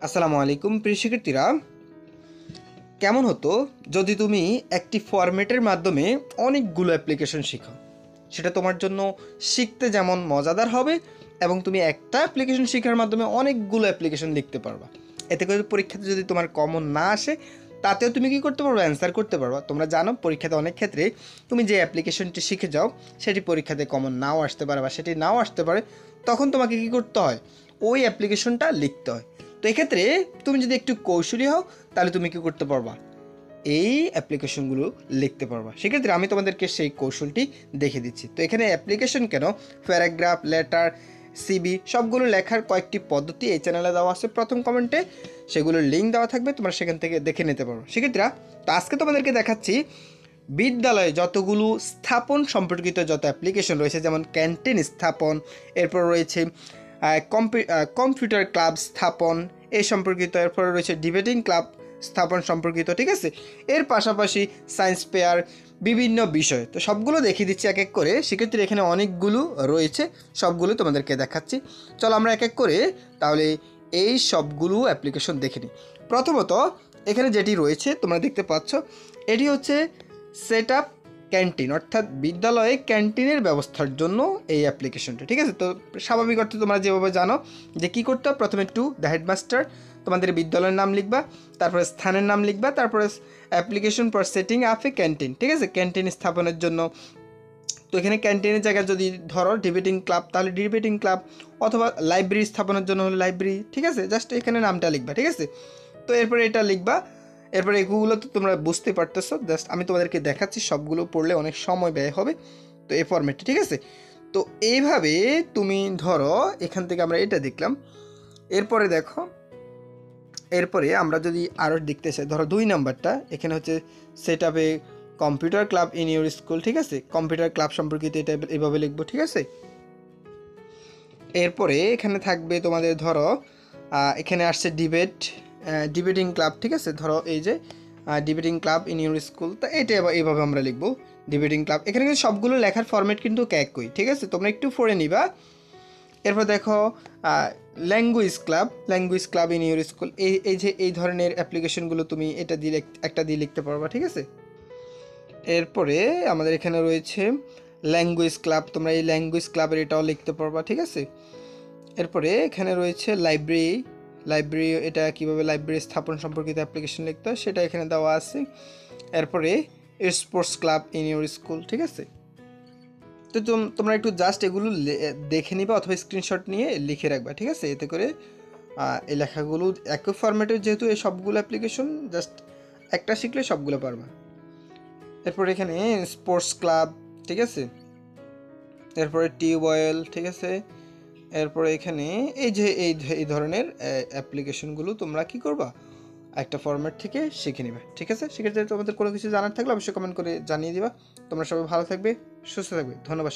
আসসালামু আলাইকুম প্রিয় শিক্ষার্থীরা, কেমন হতো যদি তুমি একটি ফরম্যাটের মাধ্যমে অনেকগুলো অ্যাপ্লিকেশন শিখো। সেটা তোমার জন্য শিখতে যেমন মজাদার হবে এবং তুমি একটা অ্যাপ্লিকেশন শেখার মাধ্যমে অনেকগুলো অ্যাপ্লিকেশন লিখতে পারবা। এতে করে পরীক্ষাতে যদি তোমার কমন না আসে, তাতেও তুমি কী করতে পারবে, অ্যান্সার করতে পারবা। তোমরা জানো পরীক্ষাতে অনেক ক্ষেত্রে তুমি যে অ্যাপ্লিকেশনটি শিখে যাও সেটি পরীক্ষাতে কমন নাও আসতে পারে বা সেটি নাও আসতে পারে। তখন তোমাকে কী করতে হয়, ওই অ্যাপ্লিকেশনটা লিখতে হয়। তো এক্ষেত্রে তুমি যদি একটু কৌশলী হও, তাহলে তুমি কী করতে পারবা, এই অ্যাপ্লিকেশনগুলো লিখতে পারবা। সেক্ষেত্রে আমি তোমাদেরকে সেই কৌশলটি দেখে দিচ্ছি। তো এখানে অ্যাপ্লিকেশন কেন, প্যারাগ্রাফ, লেটার, সিবি সবগুলো লেখার কয়েকটি পদ্ধতি এই চ্যানেলে দেওয়া আছে। প্রথম কমেন্টে সেগুলোর লিঙ্ক দেওয়া থাকবে, তোমরা সেখান থেকে দেখে নিতে পারো। সেক্ষেত্রে তো আজকে তোমাদেরকে দেখাচ্ছি বিদ্যালয়ে যতগুলো স্থাপন সম্পর্কিত যত অ্যাপ্লিকেশন রয়েছে, যেমন ক্যান্টিন স্থাপন, এরপর রয়েছে কম্পিউটার ক্লাব স্থাপন এই সম্পর্কিত, এরপরে রয়েছে ডিবেটিং ক্লাব স্থাপন সম্পর্কিত, ঠিক আছে। এর পাশাপাশি সায়েন্স ফেয়ার, বিভিন্ন বিষয়। তো সবগুলো দেখিয়ে দিচ্ছি এক এক করে। সেক্ষেত্রে এখানে অনেকগুলো রয়েছে, সবগুলো তোমাদেরকে দেখাচ্ছি। চলো আমরা এক এক করে তাহলে এই সবগুলো অ্যাপ্লিকেশন দেখে নিই। প্রথমত এখানে যেটি রয়েছে তোমরা দেখতে পাচ্ছ, এটি হচ্ছে সেট আপ ক্যান্টিন, অর্থাৎ বিদ্যালয়ে ক্যান্টিনের ব্যবস্থার জন্য এই অ্যাপ্লিকেশনটা, ঠিক আছে। তো স্বাভাবিক অর্থে তোমরা যেভাবে জানো যে কী করতে হবে, প্রথমে টু দ্য হেডমাস্টার, তোমাদের বিদ্যালয়ের নাম লিখবা, তারপরে স্থানের নাম লিখবা, তারপরে application for setting up a canteen, ঠিক আছে, ক্যান্টিন স্থাপনের জন্য। তো এখানে ক্যান্টিনের জায়গায় যদি ধরো ডিবেটিং ক্লাব, তাহলে ডিবেটিং ক্লাব, অথবা লাইব্রেরি স্থাপনের জন্য হলে লাইব্রেরি, ঠিক আছে। জাস্ট এখানে নামটা লিখবা, ঠিক আছে। তো এরপরে এটা লিখবা। এরপরে এগুলো তো তোমরা বুঝতে পারতেছো, জাস্ট আমি তোমাদেরকে দেখাচ্ছি, সবগুলো পড়লে অনেক সময় ব্যয় হবে। তো এই ফরম্যাটে, ঠিক আছে। তো এইভাবে তুমি ধরো এখান থেকে আমরা এটা দেখলাম। এরপরে দেখো, এরপরে আমরা যদি আরও দেখতে চাই, ধরো 2 নাম্বারটা এখানে হচ্ছে সেট আপে computer club in your school, ঠিক আছে। কম্পিউটার ক্লাব সম্পর্কিত এটা এভাবে লিখবো, ঠিক আছে। এরপরে এখানে থাকবে তোমাদের ধরো এখানে আসছে ডিবেটিং ক্লাব, ঠিক আছে। ধরো এই যে debating club in your school, তো এটা এইভাবে আমরা লিখবো ডিবেটিং ক্লাব। এখানে কিন্তু সবগুলো লেখার ফরম্যাট কিন্তু একই, ঠিক আছে, তোমরা একটু পড়ে নিবা। এরপর দেখো language club in your school, এই যে এই ধরনের অ্যাপ্লিকেশনগুলো তুমি এটা দিয়ে একটা দিয়ে লিখতে পারবা, ঠিক আছে। এরপরে আমাদের এখানে রয়েছে ল্যাঙ্গুয়েজ ক্লাব, তোমরা এই ল্যাঙ্গুয়েজ ক্লাবের এটাও লিখতে পারবা, ঠিক আছে। এরপরে এখানে রয়েছে লাইব্রেরি, এটা কীভাবে লাইব্রেরি স্থাপন সম্পর্কিত অ্যাপ্লিকেশন লিখতে হয় সেটা এখানে দেওয়া আছে। এরপরে sports club in your school, ঠিক আছে। তো তোমরা একটু জাস্ট এগুলো দেখে নিবা অথবা স্ক্রিনশট নিয়ে লিখে রাখবা, ঠিক আছে। এতে করে এই লেখাগুলো একই ফরম্যাটের, যেহেতু এই সবগুলো অ্যাপ্লিকেশন জাস্ট একটা শিখলে সবগুলো পারবা। এরপর এখানে স্পোর্টস ক্লাব, ঠিক আছে। এরপরে টিউবওয়েল, ঠিক আছে। এরপরে এখানে এই যে এই ধরনের অ্যাপ্লিকেশনগুলো তোমরা কি করবা, একটা ফরম্যাট থেকে শিখে নিবে, ঠিক আছে। সেক্ষেত্রে তোমাদের কোনো কিছু জানার থাকলে অবশ্যই কমেন্ট করে জানিয়ে দিবা। তোমরা সবাই ভালো থাকবে, সুস্থ থাকবে। ধন্যবাদ।